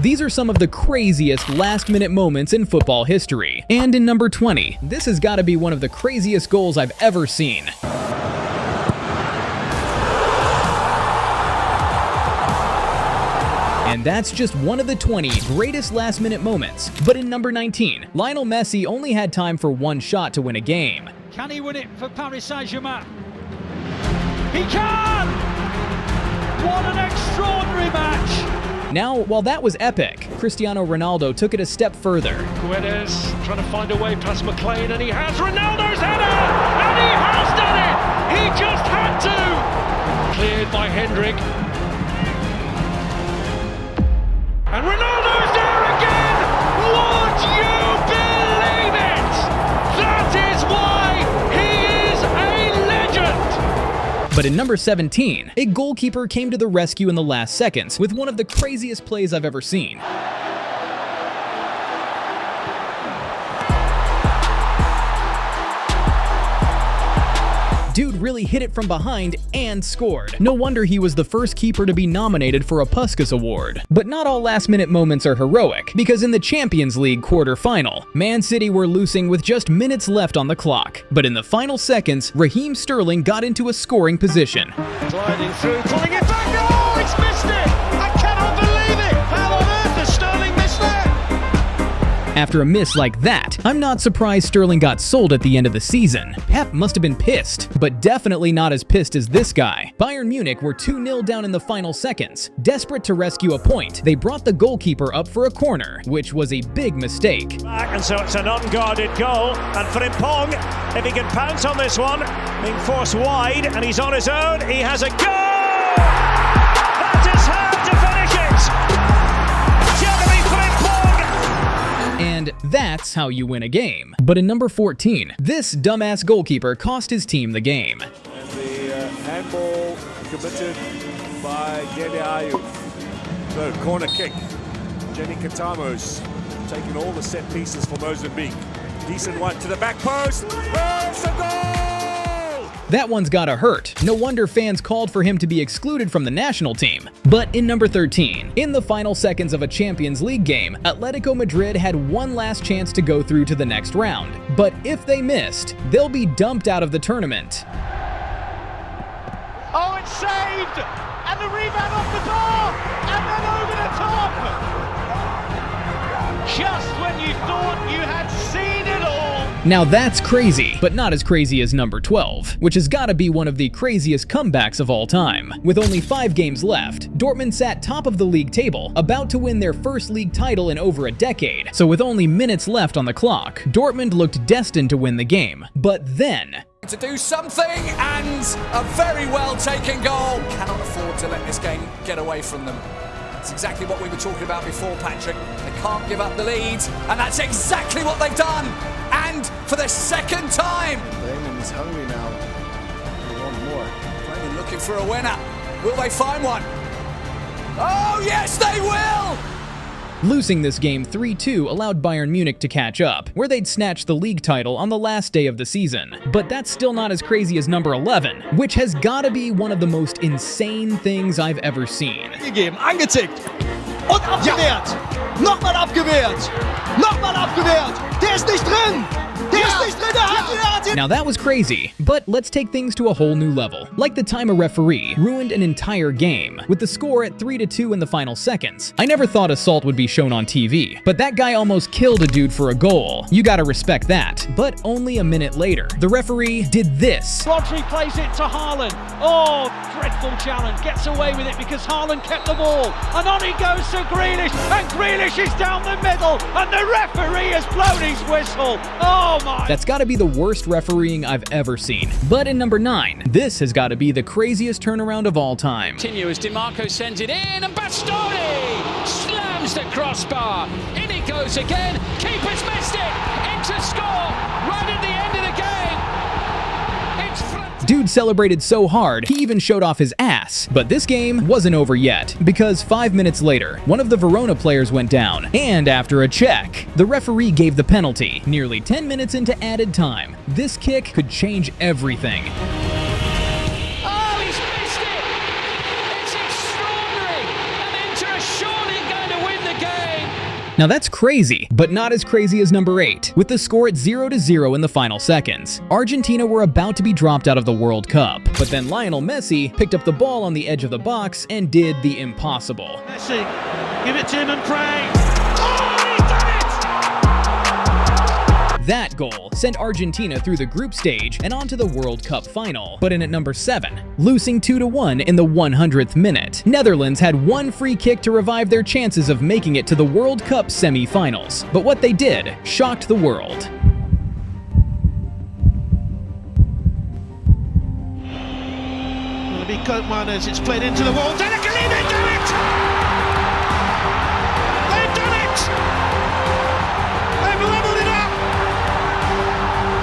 These are some of the craziest last-minute moments in football history. And in number 20, this has got to be one of the craziest goals I've ever seen. And that's just one of the 20 greatest last-minute moments. But in number 19, Lionel Messi only had time for one shot to win a game. Can he win it for Paris Saint-Germain? He can! What an extraordinary match! Now, while that was epic, Cristiano Ronaldo took it a step further. Guedes trying to find a way past McLean, and he has Ronaldo's header! And he has done it! He just had to! Cleared by Hendrick. And Ronaldo's there again! Would you believe it? That is why he is a legend! But in number 17, a goalkeeper came to the rescue in the last seconds with one of the craziest plays I've ever seen. Dude really hit it from behind and scored. No wonder he was the first keeper to be nominated for a Puskas Award. But not all last-minute moments are heroic, because in the Champions League quarter-final, Man City were losing with just minutes left on the clock. But in the final seconds, Raheem Sterling got into a scoring position. Gliding through, pulling it back. Oh, he's missed it! I cannot believe it! How on earth has Sterling missed that? After a miss like that, I'm not surprised Sterling got sold at the end of the season. Pep must have been pissed, but definitely not as pissed as this guy. Bayern Munich were 2-0 down in the final seconds. Desperate to rescue a point, they brought the goalkeeper up for a corner, which was a big mistake. And so it's an unguarded goal, and Frimpong, if he can pounce on this one, being forced wide, and he's on his own, he has a goal! That is how to finish it! And that's how you win a game. But in number 14, this dumbass goalkeeper cost his team the game. And the handball committed by Dele Ayew. So, corner kick. Jenny Katamos taking all the set pieces for Mozambique. Decent one to the back post. Oh, it's a goal! That one's gotta hurt. No wonder fans called for him to be excluded from the national team. But in number 13, in the final seconds of a Champions League game, Atletico Madrid had one last chance to go through to the next round. But if they missed, they'll be dumped out of the tournament. Oh, it's saved! And the rebound off the top! And then over the top! Just when you thought you had seen it all! Now that's crazy, but not as crazy as number 12, which has gotta be one of the craziest comebacks of all time. With only 5 games left, Dortmund sat top of the league table, about to win their first league title in over a decade. So with only minutes left on the clock, Dortmund looked destined to win the game. But then, to do something, and a very well taken goal. Cannot afford to let this game get away from them. It's exactly what we were talking about before, Patrick. They can't give up the lead, and that's exactly what they've done. And for the second time. Bremen is hungry now. They want more. Bremen looking for a winner. Will they find one? Oh, yes, they will! losing this game 3-2 allowed Bayern Munich to catch up, where they'd snatched the league title on the last day of the season. But that's still not as crazy as number 11, which has gotta be one of the most insane things I've ever seen. Gegeben, angetickt und abgewehrt. Nochmal abgewehrt. Nochmal abgewehrt. Der ist nicht drin. Der ist nicht drin. Der hat ihn. Now that was crazy, but let's take things to a whole new level. Like the time a referee ruined an entire game, with the score at 3-2 in the final seconds. I never thought assault would be shown on TV, but that guy almost killed a dude for a goal. You gotta respect that. But only a minute later, the referee did this. Rodri plays it to Haaland. Oh, dreadful challenge. Gets away with it because Haaland kept the ball. And on he goes to Grealish. And Grealish is down the middle. And the referee has blown his whistle. Oh my. That's gotta be the worst refereeing I've ever seen. But in number 9, this has gotta be the craziest turnaround of all time. Continue as DiMarco sends it in, and Bastoni slams the crossbar. In it goes again. Keeper's missed it. Into score right at the end of the game. Dude celebrated so hard, he even showed off his ass. But this game wasn't over yet, because 5 minutes later, one of the Verona players went down, and after a check, the referee gave the penalty, nearly 10 minutes into added time. This kick could change everything. Oh, he's missed it! It's extraordinary! And Inter are surely going to win the game! Now that's crazy, but not as crazy as number 8, with the score at 0-0 in the final seconds. Argentina were about to be dropped out of the World Cup, but then Lionel Messi picked up the ball on the edge of the box and did the impossible. Messi, give it to him and pray. That goal sent Argentina through the group stage and onto the World Cup final, but in at number 7, losing 2-1 in the 100th minute. Netherlands had one free kick to revive their chances of making it to the World Cup semi-finals, but what they did shocked the world. Will it be Koopman as it's played into the wall? Delicately, they do it! They've done it! They've leveled it up!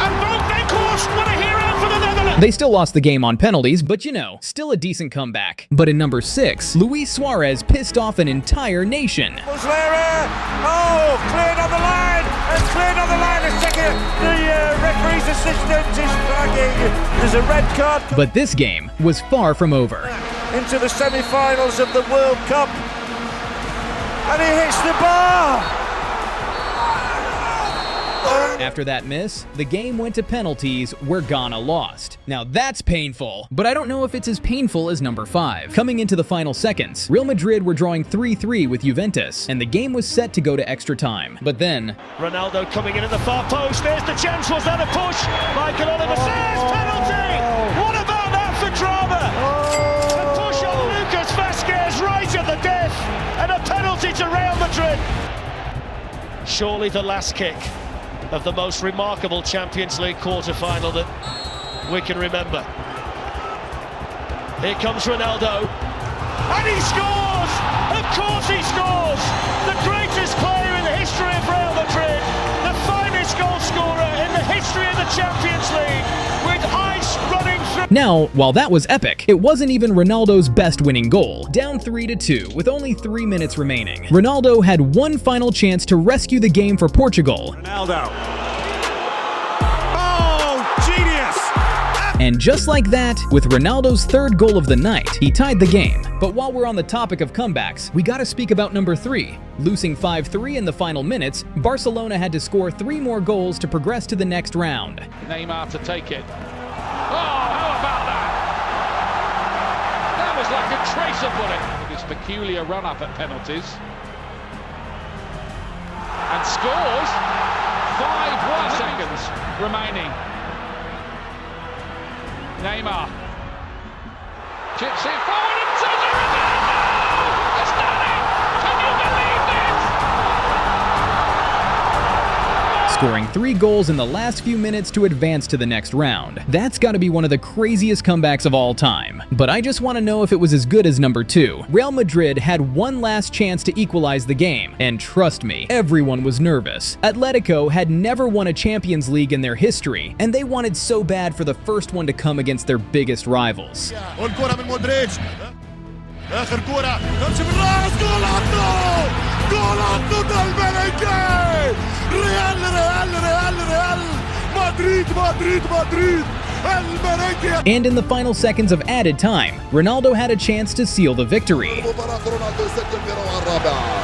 And Wout Weghorst, what a hero for the Netherlands! They still lost the game on penalties, but you know, still a decent comeback. But in number 6, Luis Suarez pissed off an entire nation. Muslera! Oh, cleared on the line! And cleared on the line. A second. The referee's assistant is flagging. There's a red card. But this game was far from over. Into the semi-finals of the World Cup. And he hits the bar! After that miss, the game went to penalties where Ghana lost. Now that's painful, but I don't know if it's as painful as number 5. Coming into the final seconds, Real Madrid were drawing 3-3 with Juventus, and the game was set to go to extra time. But then, Ronaldo coming in at the far post. There's the chance. Was that a push? Michael Oliver says penalty. What about that for drama? A push on Lucas Vazquez right at the death, and a penalty to Real Madrid. Surely the last kick of the most remarkable Champions League quarter-final that we can remember. Here comes Ronaldo, and he scores! Of course he scores! The greatest player in the history of Real Madrid, the finest goal scorer in the history of the Champions League, with ice running through. now, while that was epic, it wasn't even Ronaldo's best winning goal. Down 3-2 with only 3 minutes remaining, Ronaldo had one final chance to rescue the game for Portugal. Ronaldo. Oh, genius! And just like that, with Ronaldo's third goal of the night, he tied the game. But while we're on the topic of comebacks, we gotta speak about number 3. Losing 5-3 in the final minutes, Barcelona had to score 3 more goals to progress to the next round. Neymar to take it. Oh, how about that? That was like a tracer bullet. His peculiar run-up at penalties. And scores. 5 seconds remaining. Neymar. Chips it forward into the Ronaldo! It's done it! Can you believe this? Scoring 3 goals in the last few minutes to advance to the next round. That's gotta be one of the craziest comebacks of all time. But I just want to know if it was as good as number 2. Real Madrid had one last chance to equalize the game, and trust me, everyone was nervous. Atletico had never won a Champions League in their history, and they wanted so bad for the first one to come against their biggest rivals. والكرة من مودريتش اخر كرة تمشي بالراس جول عطو جول عطو ده الملكي ريال مدريد الملكي. And in the final seconds of added time, Ronaldo had a chance to seal the victory. مباراة رونالدو يسجل في الروعة الرابعة.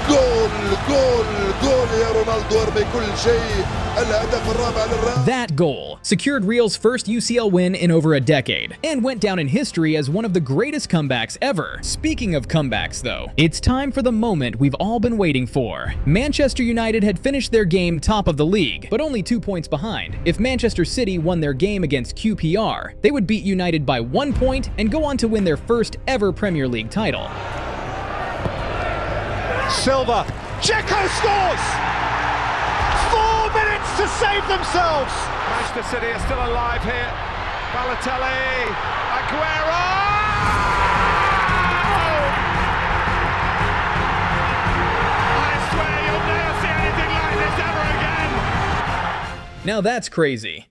جول يا رونالدو ارمي كل شيء. الهدف الرابع للريال. That goal secured Real's first UCL win in over a decade, and went down in history as one of the greatest comebacks ever. Speaking of comebacks though, it's time for the moment we've all been waiting for. Manchester United had finished their game top of the league, but only 2 points behind. If Manchester City won their game against QPR, they would beat United by 1 point and go on to win their first ever Premier League title. Silva. Checo scores! 4 minutes to save themselves. Manchester City are still alive here. Balotelli, Aguero! I swear you'll never see anything like this ever again. Now that's crazy.